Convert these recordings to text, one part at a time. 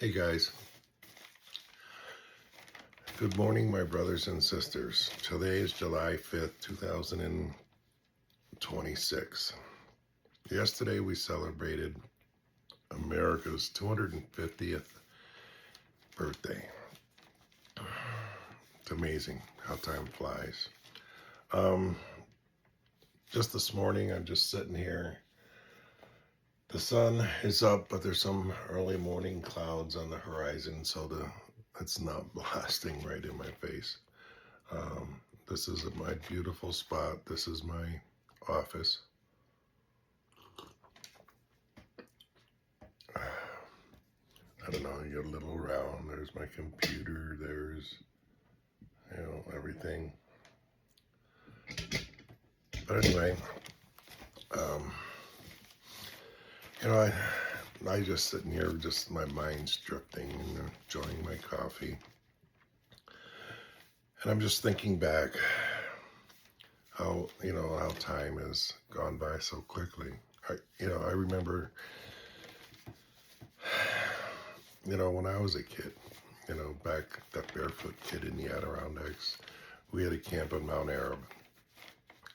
Hey guys, good morning, my brothers and sisters. Today is July 5th, 2026. Yesterday we celebrated America's 250th birthday. It's amazing how time flies. Um, just this morning, I'm just sitting here. The sun is up, but there's some early morning clouds on the horizon, so it's not blasting right in my face. Um, this is my beautiful spot. This is my office. I don't know, you get a little around. There's my computer. There's, everything. But anyway, um, I just sitting here, just my mind's drifting and enjoying my coffee. And I'm just thinking back how time has gone by so quickly. I remember, when I was a kid, back that barefoot kid in the Adirondacks, we had a camp in Mount Arab,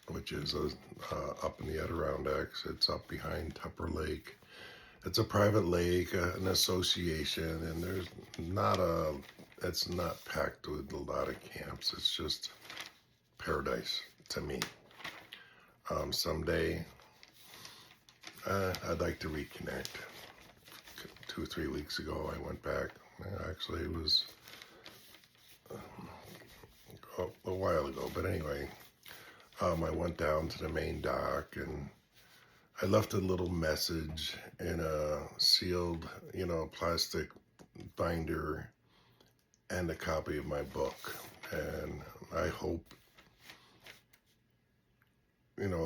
which is up in the Adirondacks. It's up behind Tupper Lake. It's a private lake, an association, and it's not packed with a lot of camps. It's just paradise to me. Someday, I'd like to reconnect. 2 or 3 weeks ago, I went back. Actually, it was a while ago, but anyway, I went down to the main dock and I left a little message in a sealed, plastic binder and a copy of my book. And I hope,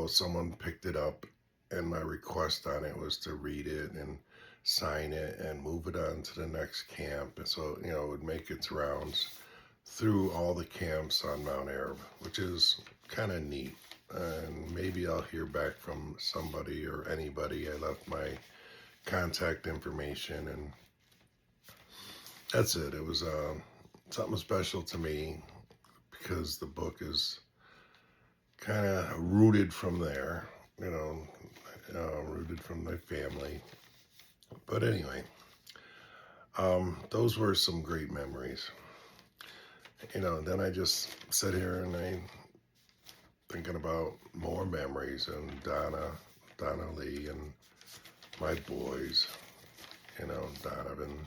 someone picked it up, and my request on it was to read it and sign it and move it on to the next camp. And so, it would make its rounds through all the camps on Mount Arab, which is kind of neat. And maybe I'll hear back from somebody or anybody. I left my contact information, and that's it. It was something special to me because the book is kind of rooted from there, rooted from my family. But anyway, those were some great memories. Then I just sit here and I thinking about more memories and Donna Lee and my boys, Donovan,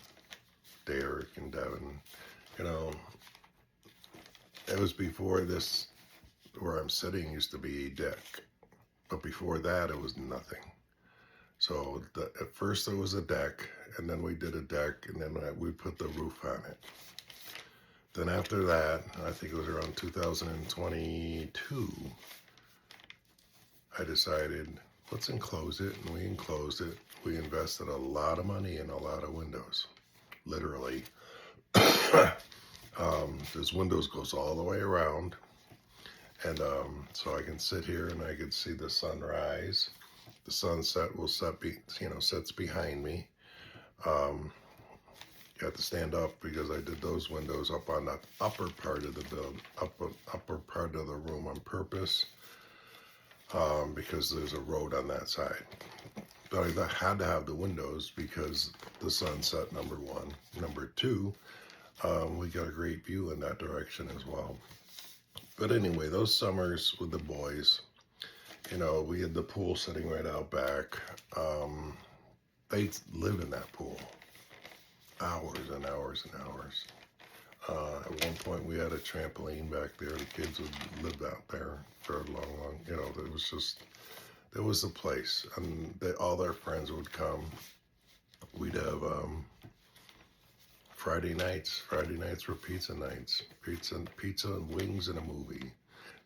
Derek and Devin. It was before this, where I'm sitting used to be a deck, but before that it was nothing. So at first it was a deck, and then we did a deck, and then we put the roof on it. Then after that, I think it was around 2022, I decided, let's enclose it, and we enclosed it. We invested a lot of money in a lot of windows, literally. This windows goes all the way around, and so I can sit here and I can see the sunrise. The sunset will sets behind me. Got to stand up because I did those windows up on the upper part of the build, upper part of the room on purpose, because there's a road on that side. But I had to have the windows because the sunset, number one. Number two, we got a great view in that direction as well. But anyway, those summers with the boys, we had the pool sitting right out back. They live in that pool hours and hours and hours. At one point, we had a trampoline back there. The kids would live out there for a long, there was a place, and all their friends would come. We'd have Friday nights were pizza nights, pizza and wings and a movie.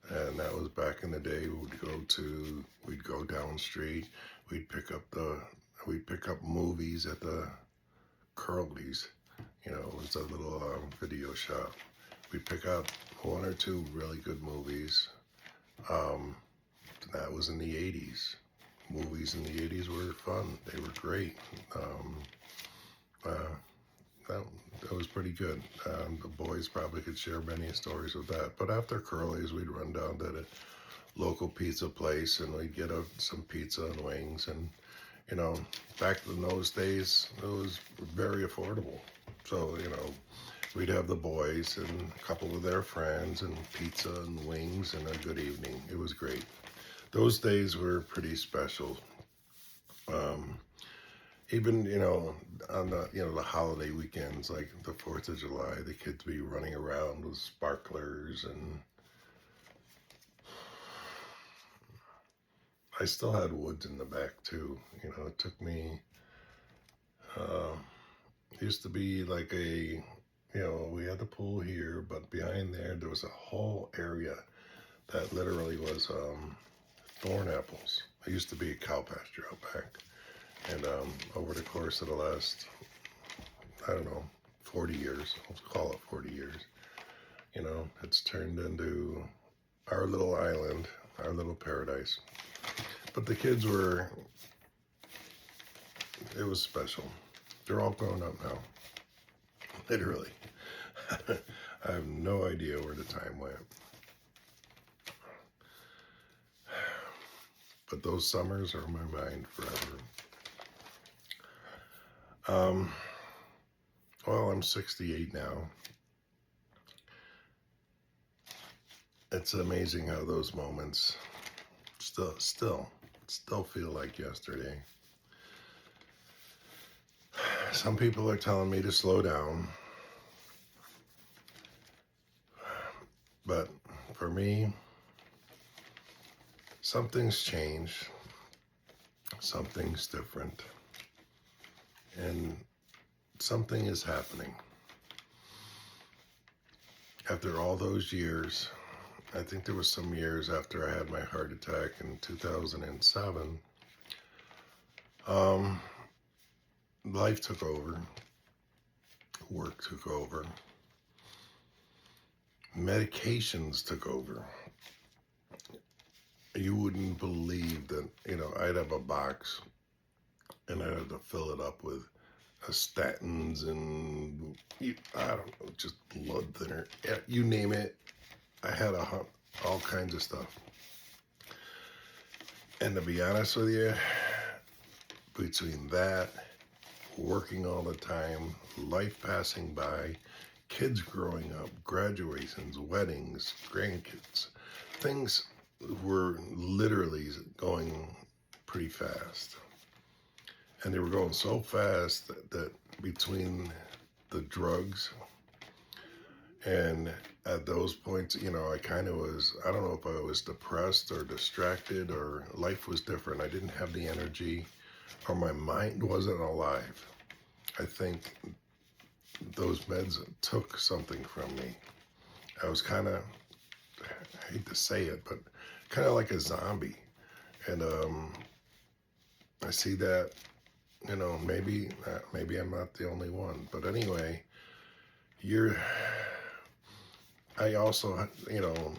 And that was back in the day. We'd go down street. We'd pick up movies at the Curly's. It's a little video shop. We'd pick up one or two really good movies. That was in the 80s. Movies in the 80s were fun. They were great. it was pretty good. The boys probably could share many stories with that. But after Curly's, we'd run down to the local pizza place and we'd get some pizza and wings. And, you know, back in those days, it was very affordable. So, you know, we'd have the boys and a couple of their friends and pizza and wings and a good evening. It was great. Those days were pretty special. Even, you know, on the, you know, the holiday weekends, like the 4th of July, the kids be running around with sparklers, and I still had woods in the back too. You know, it took me, it used to be like you know, we had the pool here, but behind there was a whole area that literally was thorn apples. There used to be a cow pasture out back. And over the course of the last, I don't know, 40 years, let's call it 40 years, you know, it's turned into our little island, our little paradise. But the kids were, it was special. They're all grown up now, literally. I have no idea where the time went. But those summers are in my mind forever. Well, I'm 68 now. It's amazing how those moments still feel like yesterday. Some people are telling me to slow down, but for me, something's changed, something's different, and something is happening. After all those years, I think there was some years after I had my heart attack in 2007, life took over, work took over, medications took over. You wouldn't believe that, you know, I'd have a box and I'd have to fill it up with statins and, I don't know, just blood thinner, you name it. I had all kinds of stuff. And to be honest with you, between that, working all the time, life passing by, kids growing up, graduations, weddings, grandkids, things were literally going pretty fast. And they were going so fast that between the drugs and at those points, you know, I kind of was, I don't know if I was depressed or distracted or life was different. I didn't have the energy or my mind wasn't alive. I think those meds took something from me. I was kind of, I hate to say it, but kind of like a zombie. And I see that, you know, maybe I'm not the only one. But anyway, I also, you know,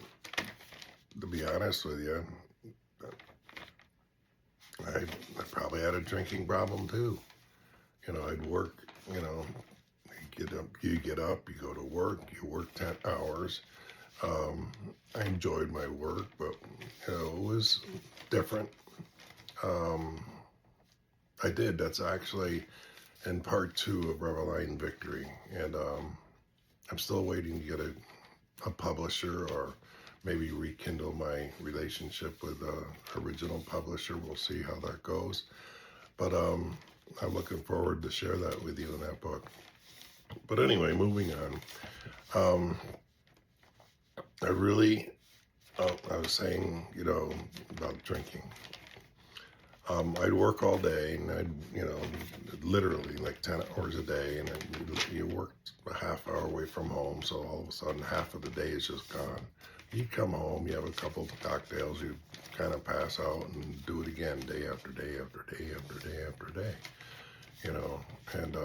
to be honest with you, I probably had a drinking problem too. You know, I'd work, you know, you get up, you go to work, you work 10 hours. I enjoyed my work, but, you know, it was different. I did. That's actually in part 2 of Reveline Victory. And I'm still waiting to get a publisher or maybe rekindle my relationship with the original publisher. We'll see how that goes. But I'm looking forward to share that with you in that book. But anyway, moving on. I was saying, you know, about drinking. I'd work all day and I'd, you know, literally like 10 hours a day, and you worked a half hour away from home. So all of a sudden half of the day is just gone. You come home, you have a couple of cocktails, you kind of pass out and do it again day after day after day after day after day, you know. And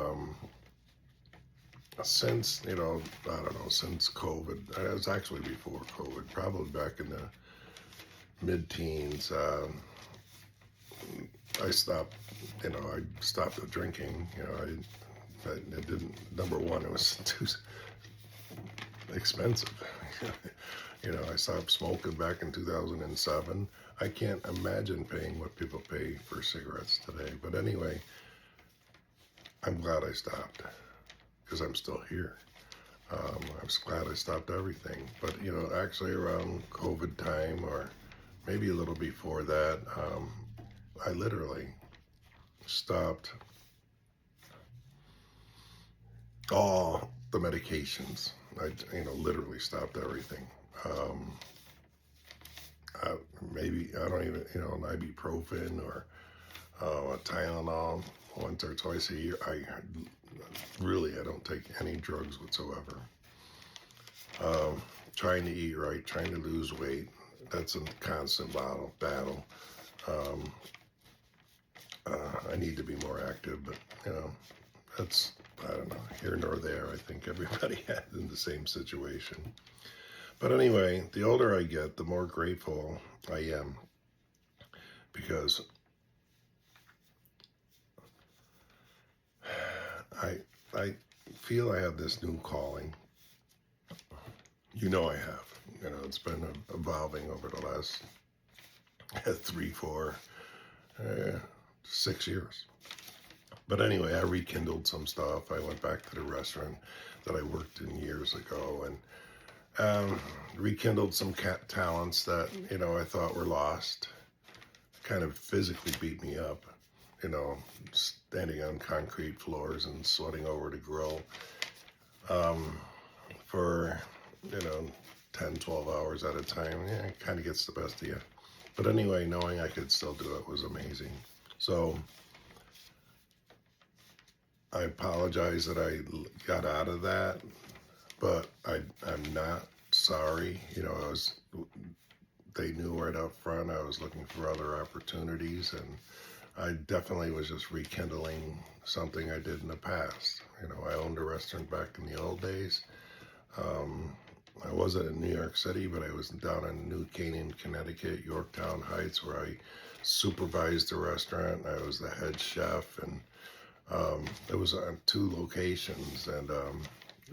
since, you know, I don't know, since COVID, it was actually before COVID, probably back in the mid-teens, I stopped, you know, I stopped the drinking, you know, It didn't. Number one, it was too expensive. I stopped smoking back in 2007. I can't imagine paying what people pay for cigarettes today. But anyway, I'm glad I stopped because I'm still here. I was glad I stopped everything. But, actually around COVID time or maybe a little before that, I literally stopped all the medications. I, literally stopped everything. Um, Maybe, I don't even, an ibuprofen or a Tylenol once or twice a year. I don't take any drugs whatsoever. Trying to eat right, trying to lose weight. That's a constant battle. Um, I need to be more active, but that's, I don't know, here nor there. I think everybody had in the same situation. But anyway, the older I get, the more grateful I am because I feel I have this new calling. I have. It's been evolving over the last 3, 4, 6 years. But anyway, I rekindled some stuff. I went back to the restaurant that I worked in years ago and rekindled some talents that, I thought were lost. Kind of physically beat me up, standing on concrete floors and sweating over the grill for, 10, 12 hours at a time. Yeah, it kind of gets the best of you. But anyway, knowing I could still do it was amazing. So I apologize that I got out of that, but I'm not sorry. They knew right up front I was looking for other opportunities, and I definitely was just rekindling something I did in the past. I owned a restaurant back in the old days. I wasn't in New York City, but I was down in New Canaan, Connecticut, Yorktown Heights, where I supervised the restaurant. I was the head chef, and it was on 2 locations, and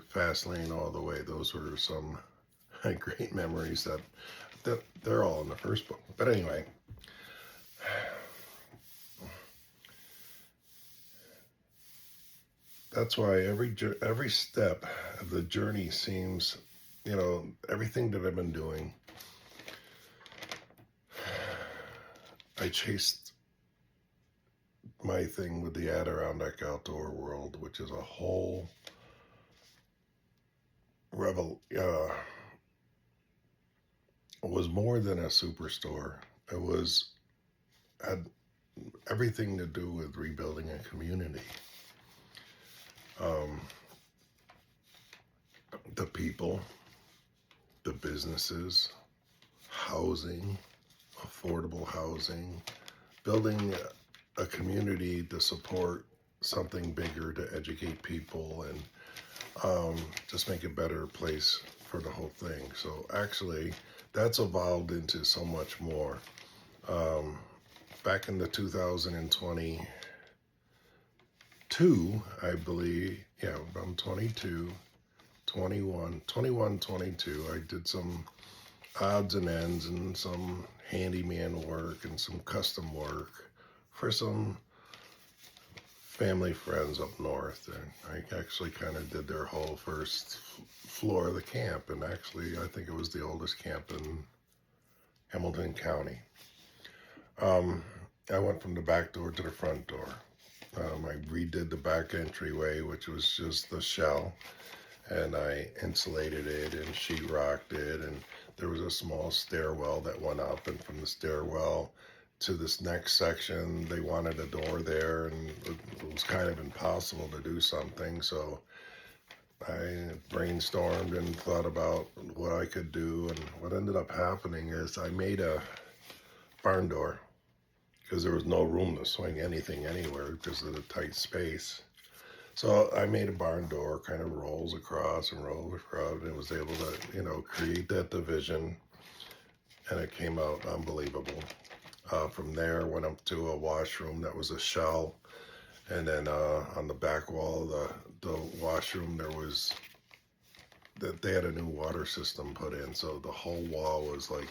fast lane all the way. Those were some great memories that they're all in the first book. But anyway, that's why every step of the journey seems, everything that I've been doing, I chased my thing with the Adirondack Outdoor World, which is a whole was more than a superstore. It had everything to do with rebuilding a community. The people, the businesses, housing, affordable housing, building a community to support something bigger to educate people and just make a better place for the whole thing. So actually, that's evolved into so much more. Back in the 2022, I believe, I'm 22, 21, 22, I did some odds and ends and some handyman work and some custom work for some family friends up north. And I actually kind of did their whole first floor of the camp. And actually, I think it was the oldest camp in Hamilton County. I went from the back door to the front door. I redid the back entryway, which was just the shell, and I insulated it and sheetrocked it, and there was a small stairwell that went up, and from the stairwell to this next section, they wanted a door there, and it was kind of impossible to do something, so I brainstormed and thought about what I could do, and what ended up happening is I made a barn door, because there was no room to swing anything anywhere because of the tight space. So I made a barn door, kind of rolls across, and it was able to, create that division, and it came out unbelievable. From there, went up to a washroom that was a shell, And then on the back wall of the washroom, there was that they had a new water system put in, so the whole wall was like,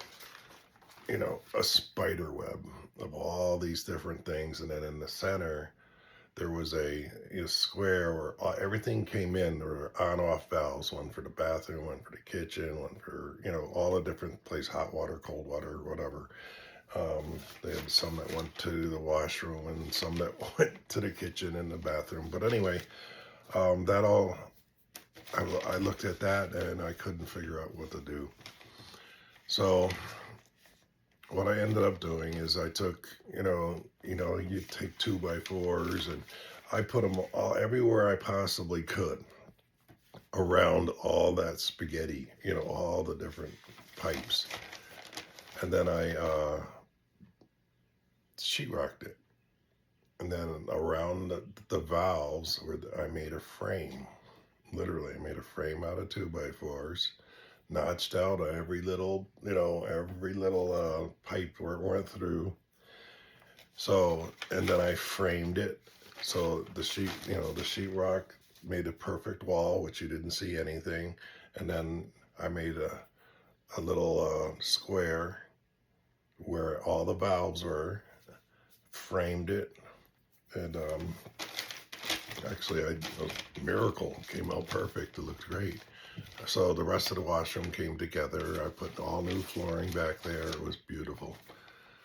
you know, a spider web of all these different things. And then in the center, there was a square where everything came in. There were on-off valves, one for the bathroom, one for the kitchen, one for, you know, all the different places, hot water, cold water, whatever. They had some that went to the washroom and some that went to the kitchen and the bathroom. But anyway, that all, I looked at that and I couldn't figure out what to do. So what I ended up doing is I took, you take 2x4s and I put them all everywhere I possibly could around all that spaghetti, all the different pipes. And then I sheetrocked it. And then around the valves, where I made a frame. Literally, I made a frame out of 2x4s, notched out every little, pipe where it went through. So, and then I framed it. So the sheetrock made a perfect wall, which you didn't see anything. And then I made a little square where all the valves were, framed it, and actually, a miracle, came out perfect. It looked great. So the rest of the washroom came together. I put all new flooring back there. It was beautiful.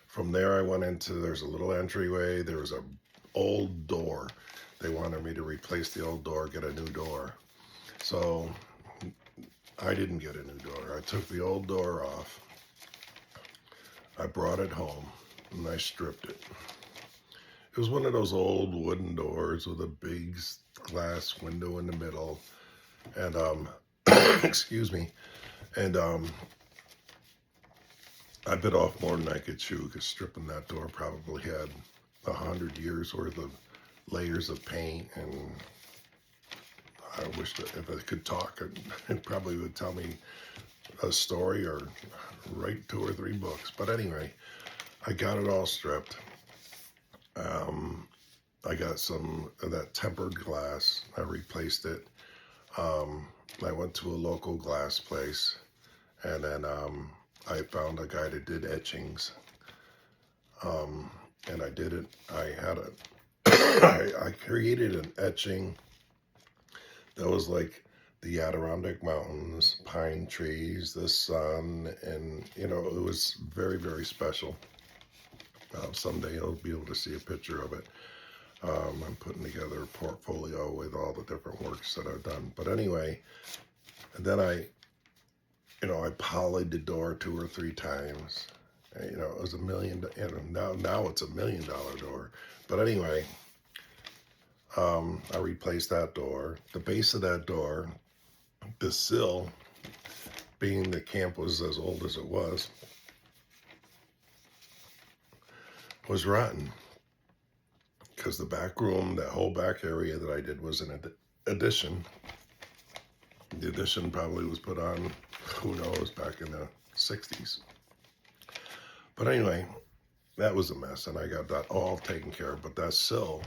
From there, I went into, there's a little entryway. There was a old door. They wanted me to replace the old door, get a new door. So I didn't get a new door. I took the old door off. I brought it home and I stripped it. It was one of those old wooden doors with a big glass window in the middle. And, excuse me. And I bit off more than I could chew because stripping that door probably had 100 years worth of layers of paint. And I wish that if I could talk, it probably would tell me a story or write 2 or 3 books. But anyway, I got it all stripped. I got some of that tempered glass. I replaced it. I went to a local glass place, and then I found a guy that did etchings. And I did it. I had I created an etching that was like the Adirondack Mountains, pine trees, the sun, and it was very, very special. Someday you'll be able to see a picture of it. I'm putting together a portfolio with all the different works that I've done. But anyway, and then I polyed the door 2 or 3 times. It was $1 million. Now it's $1 million door. But anyway, I replaced that door. The base of that door, the sill, being the camp was as old as it was rotten. Because the back room, that whole back area that I did was an addition. The addition probably was put on, who knows, back in the 60s. But anyway, that was a mess, and I got that all taken care of. But that sill,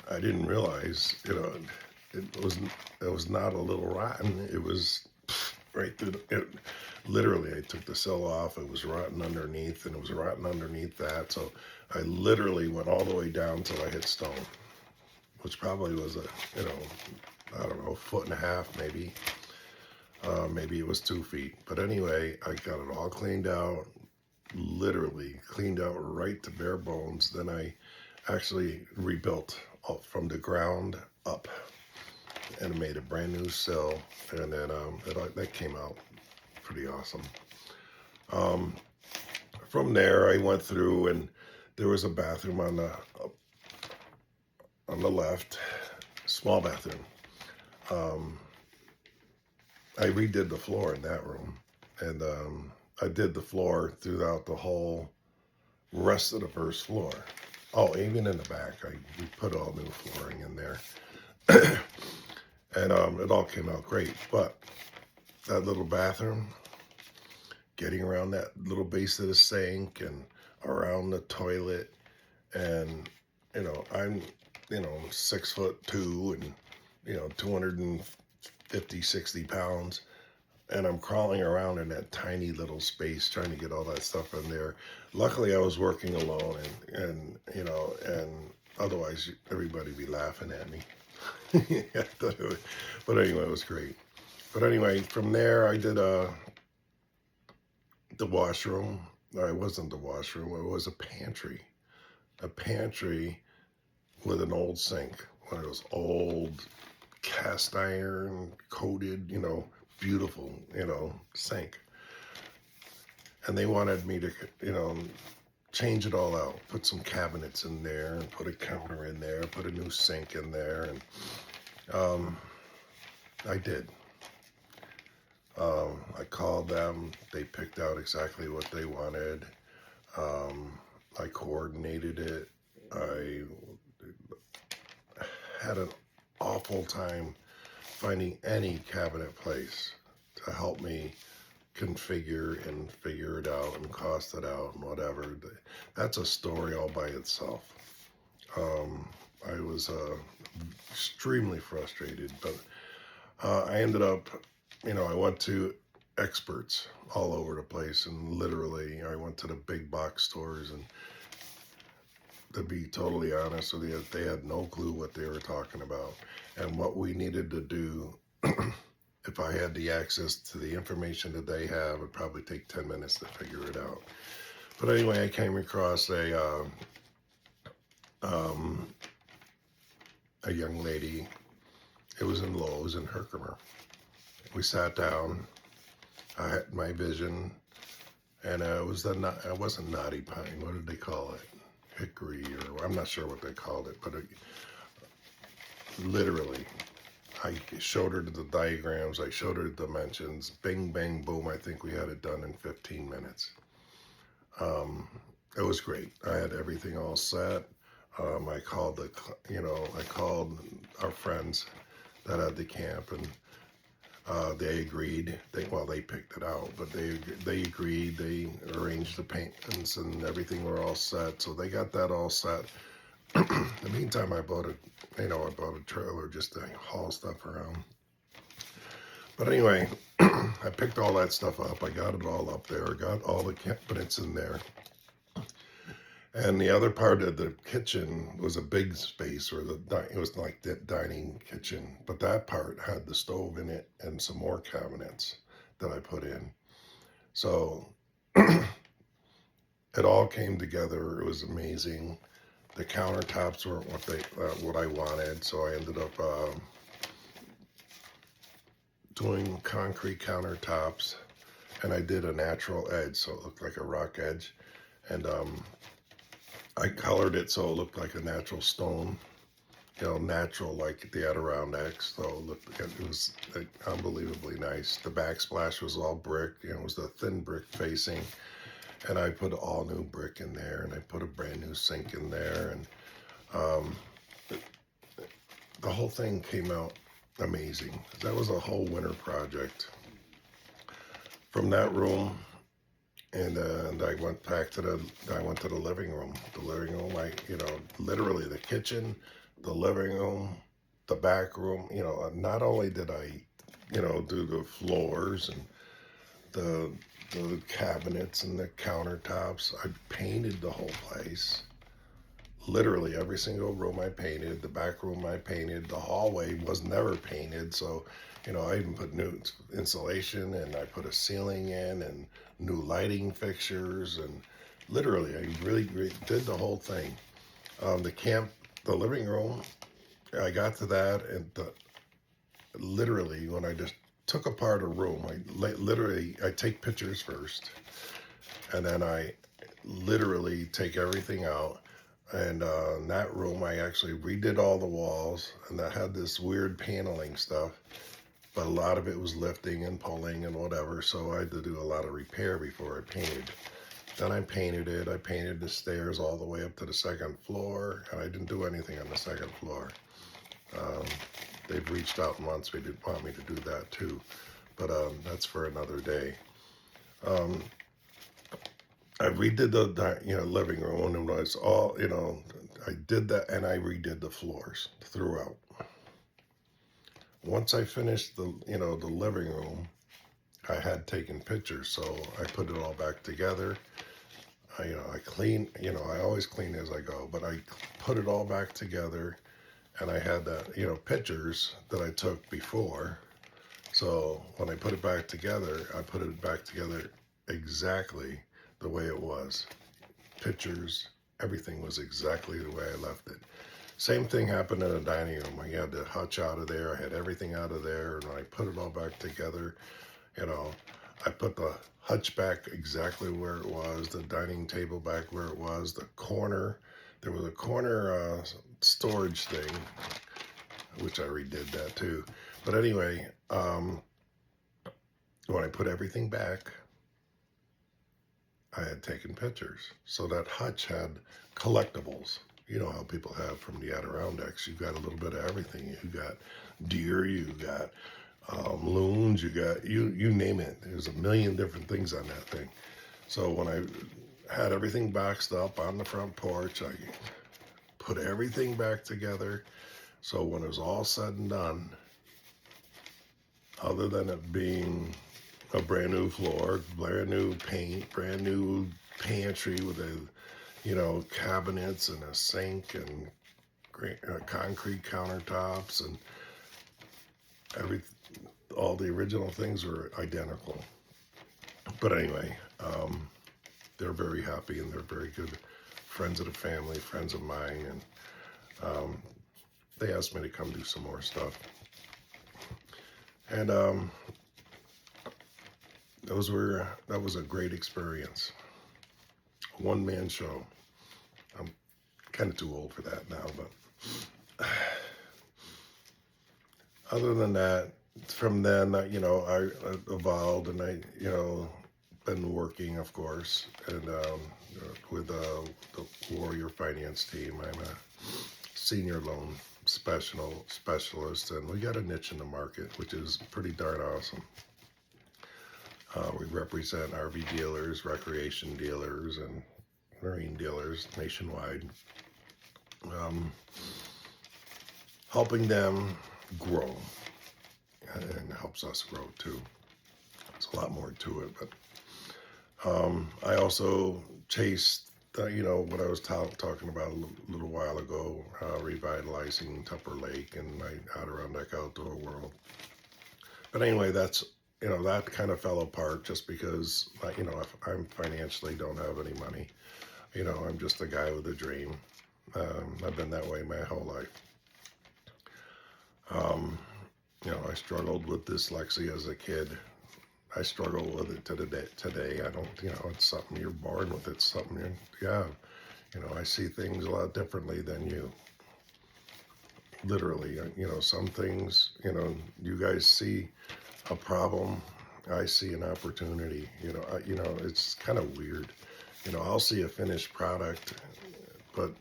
I didn't realize, it was not a little rotten. It was right through literally, I took the sill off. It was rotten underneath, and it was rotten underneath that. So I literally went all the way down till I hit stone, which probably was I don't know, 1.5 feet maybe. Maybe it was 2 feet. But anyway, I got it all cleaned out, literally cleaned out right to bare bones. Then I actually rebuilt from the ground up and made a brand new sill. And then that came out pretty awesome. From there, I went through, and there was a bathroom on the left, small bathroom. I redid the floor in that room, and I did the floor throughout the whole rest of the first floor. Oh, even in the back, we put all new flooring in there, and it all came out great. But that little bathroom, getting around that little base of the sink and around the toilet, and I'm 6'2" and 250, 60 pounds, and I'm crawling around in that tiny little space trying to get all that stuff in there. Luckily, I was working alone, and otherwise everybody be laughing at me. But anyway, it was great. But anyway, from there I did the washroom. No, it wasn't the washroom. It was a pantry with an old sink, one of those old cast iron coated, beautiful, sink. And they wanted me to, change it all out, put some cabinets in there, and put a counter in there, put a new sink in there, and I did. I called them. They picked out exactly what they wanted. I coordinated it. I had an awful time finding any cabinet place to help me configure and figure it out and cost it out and whatever. That's a story all by itself. I was extremely frustrated, but I ended up, I went to experts all over the place, and literally I went to the big box stores, and to be totally honest with you, they had no clue what they were talking about and what we needed to do. If I had the access to the information that they have, it'd probably take 10 minutes to figure it out. But anyway, I came across a young lady. It was in Lowe's in Herkimer. We sat down. I had my vision, and it wasn't knotty pine. What did they call it? Hickory, or I'm not sure what they called it, but literally, I showed her the diagrams. I showed her the dimensions. Bing, bang, boom. I think we had it done in 15 minutes. It was great. I had everything all set. I called I called our friends that had the camp, and they agreed. They picked it out, but they agreed. They arranged the paintings and everything were all set. So they got that all set. In the meantime, I bought a trailer just to haul stuff around. But anyway, I picked all that stuff up. I got it all up there. I got all the cabinets in there. And the other part of the kitchen was a big space, it was like the dining kitchen. But that part had the stove in it and some more cabinets that I put in. So it all came together. It was amazing. The countertops weren't what I wanted, so I ended up doing concrete countertops, and I did a natural edge, so it looked like a rock edge, and I colored it so it looked like a natural stone, natural like the Adirondack. So it was unbelievably nice. The backsplash was all brick, it was the thin brick facing. And I put all new brick in there, and I put a brand new sink in there, and the whole thing came out amazing. That was a whole winter project. From that room, and I went to the living room. The living room, literally the kitchen, the living room, the back room. Not only did I, do the floors and the cabinets and the countertops. I painted the whole place. Literally every single room I painted. The back room I painted. The hallway was never painted. So, I even put new insulation, and I put a ceiling in, and new lighting fixtures, and literally I really did the whole thing. The living room, I got to that, and literally when I just took apart a room, I take pictures first, and then I literally take everything out. And in that room, I actually redid all the walls, and I had this weird paneling stuff, but a lot of it was lifting and pulling and whatever, so I had to do a lot of repair before I painted. Then I painted it. I painted the stairs all the way up to the second floor, and I didn't do anything on the second floor. They've reached out and want me to do that too, but that's for another day. I redid the living room, and it was all I did that, and I redid the floors throughout. Once I finished the living room, I had taken pictures, so I put it all back together. I clean, I always clean as I go, but I put it all back together, and I had that, pictures that I took before. So when I put it back together, I put it back together exactly the way it was. Pictures, everything was exactly the way I left it. Same thing happened in the dining room. I had the hutch out of there. I had everything out of there, and when I put it all back together, you know, I put the hutch back exactly where it was, the dining table back where it was, the corner. There was a corner storage thing, which I redid that too. But anyway, when I put everything back, I had taken pictures. So that hutch had collectibles. You know how people have from the Adirondacks. You got a little bit of everything. You got deer, you got loons, you got you name it. There's a million different things on that thing. So when I had everything boxed up on the front porch, I put everything back together. So when it was all said and done, other than it being a brand new floor, brand new paint, brand new pantry with cabinets and a sink and concrete countertops, and all the original things were identical. But anyway, they're very happy, and they're very good friends of the family, friends of mine, and they asked me to come do some more stuff. And that was a great experience. One-man show. I'm kind of too old for that now, but other than that, from then, I evolved, and I, been working, of course, and with the Warrior Finance team. I'm a senior loan specialist, and we got a niche in the market, which is pretty darn awesome. We represent RV dealers, recreation dealers, and marine dealers nationwide, helping them grow, and helps us grow too. There's a lot more to it, but I also chased, what I was talking about a little while ago, revitalizing Tupper Lake and my Adirondack outdoor world. But anyway, that kind of fell apart just because, if I'm financially don't have any money. I'm just a guy with a dream. I've been that way my whole life. I struggled with dyslexia as a kid. I struggle with it today. I don't, it's something you're born with. It's something I see things a lot differently than you. Literally, some things, you guys see a problem, I see an opportunity. It's kind of weird. I'll see a finished product, but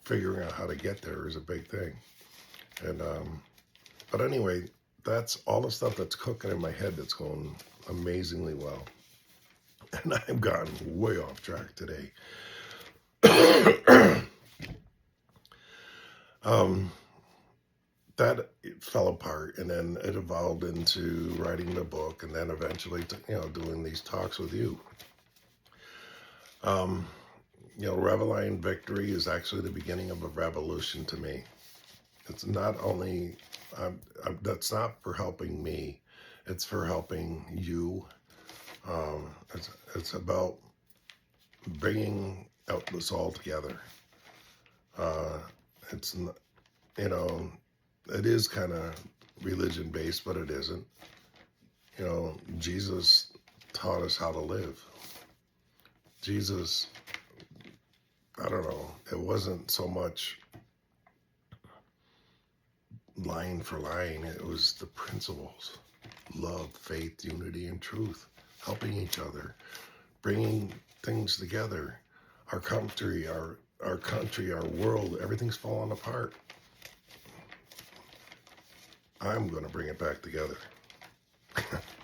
figuring out how to get there is a big thing. And but anyway, that's all the stuff that's cooking in my head that's going amazingly well. And I've gotten way off track today. That it fell apart, and then it evolved into writing the book, and then eventually doing these talks with you. Reveline Victory is actually the beginning of a revolution to me. It's not only that's not for helping me, it's for helping you. It's about bringing out this all together. It's it is kind of religion based, but it isn't. Jesus taught us how to live. Jesus, I don't know, it wasn't so much line for line, it was the principles: love, faith, unity, and truth, helping each other, bringing things together. Our country, our world, everything's falling apart. I'm going to bring it back together. I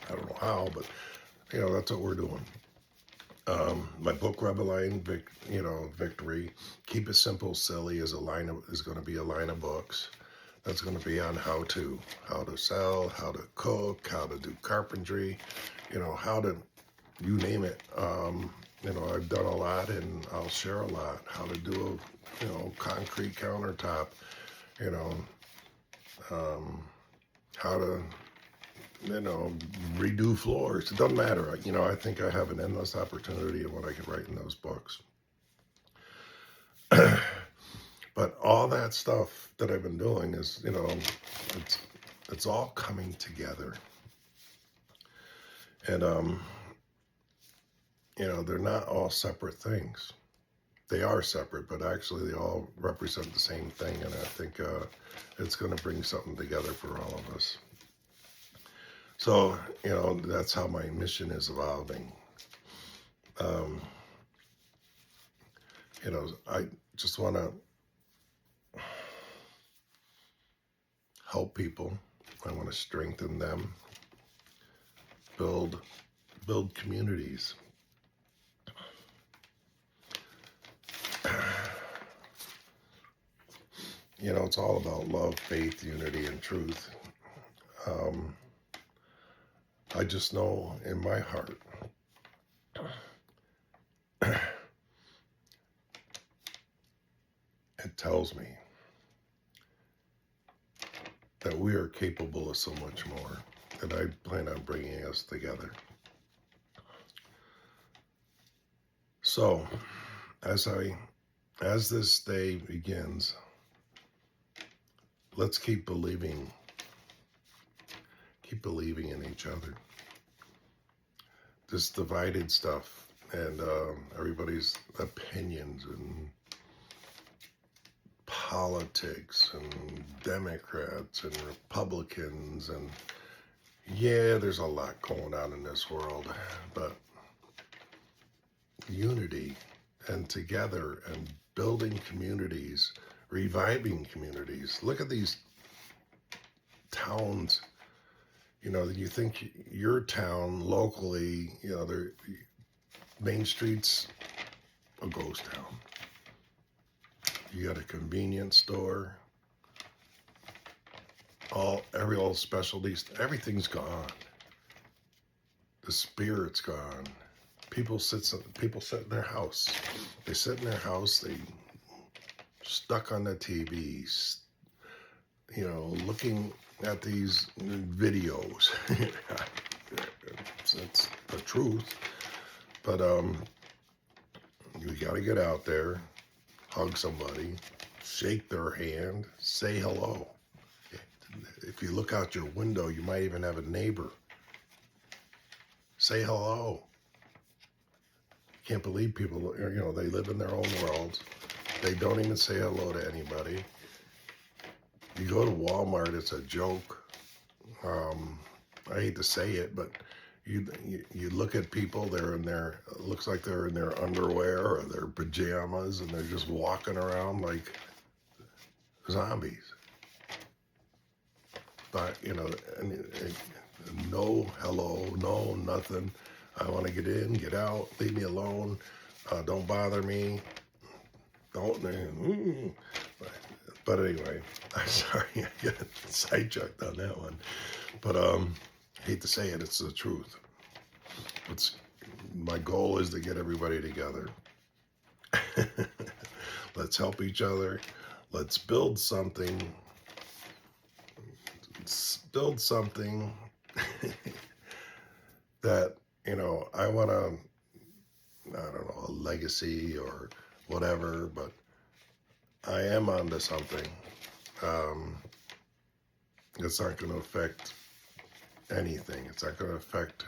don't know how, but that's what we're doing. My book, Rebelline, Victory, Keep It Simple, Silly is going to be a line of books. That's going to be on how to sell, how to cook, how to do carpentry, how to, you name it. I've done a lot and I'll share a lot. How to do a, concrete countertop, you know, how to, redo floors. It doesn't matter. I think I have an endless opportunity in what I could write in those books. But all that stuff that I've been doing is, it's all coming together. And, they're not all separate things. They are separate, but actually they all represent the same thing. And I think it's going to bring something together for all of us. So, that's how my mission is evolving. I just want to help people. I want to strengthen them, build communities. It's all about love, faith, unity, and truth. I just know in my heart it tells me that we are capable of so much more, and I plan on bringing us together. So, as this day begins, let's keep believing in each other. This divided stuff and everybody's opinions and politics and Democrats and Republicans, and yeah, there's a lot going on in this world, but unity and together and building communities, reviving communities. Look at these towns. You think your town locally, Main Street's a ghost town. You got a convenience store, every old specialties, everything's gone. The spirit's gone. People sit in their house. They sit in their house. They stuck on the TV, looking at these videos. It's the truth. But you got to get out there, hug somebody, shake their hand, say hello. If you look out your window, you might even have a neighbor. Say hello. Can't believe people, they live in their own worlds. They don't even say hello to anybody. You go to Walmart, it's a joke. I hate to say it, but you look at people, it looks like they're in their underwear or their pajamas, and they're just walking around like zombies. But, no hello, no nothing. I want to get in, get out, leave me alone. Don't bother me. Don't. But anyway, I'm sorry, I got sidetracked on that one. But I hate to say it, it's the truth. My goal is to get everybody together. Let's help each other. Let's build something. That, I want to, I don't know, a legacy or whatever, but I am onto something. It's not going to affect anything. It's not going to affect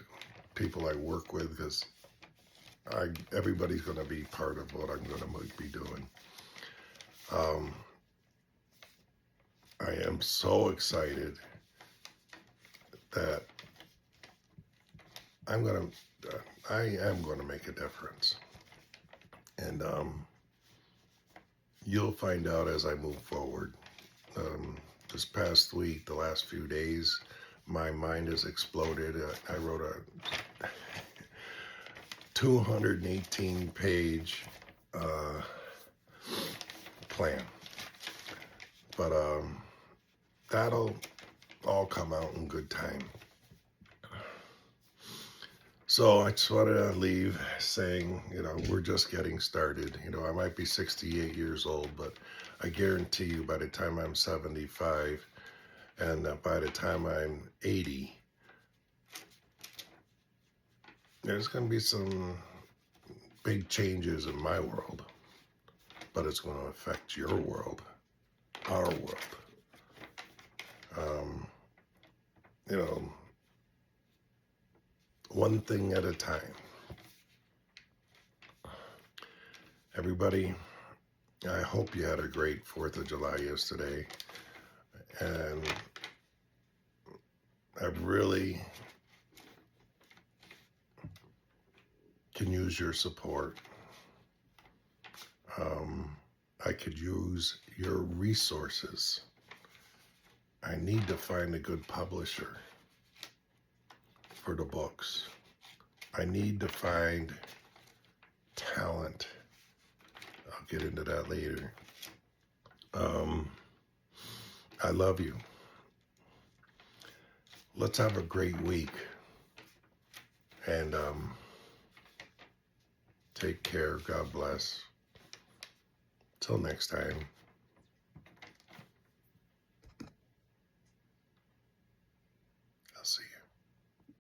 people I work with, because everybody's going to be part of what I'm going to be doing. I am so excited that I am going to make a difference. And you'll find out as I move forward. This past week, the last few days, my mind has exploded. I wrote 218 page plan. But that'll all come out in good time. So I just wanted to leave saying, we're just getting started. I might be 68 years old, but I guarantee you by the time I'm 75 and by the time I'm 80, there's going to be some big changes in my world, but it's going to affect your world, our world. One thing at a time. Everybody, I hope you had a great 4th of July yesterday. And I really can use your support. I could use your resources. I need to find a good publisher for the books. I need to find talent. I'll get into that later. I love you. Let's have a great week. And take care. God bless. Till next time.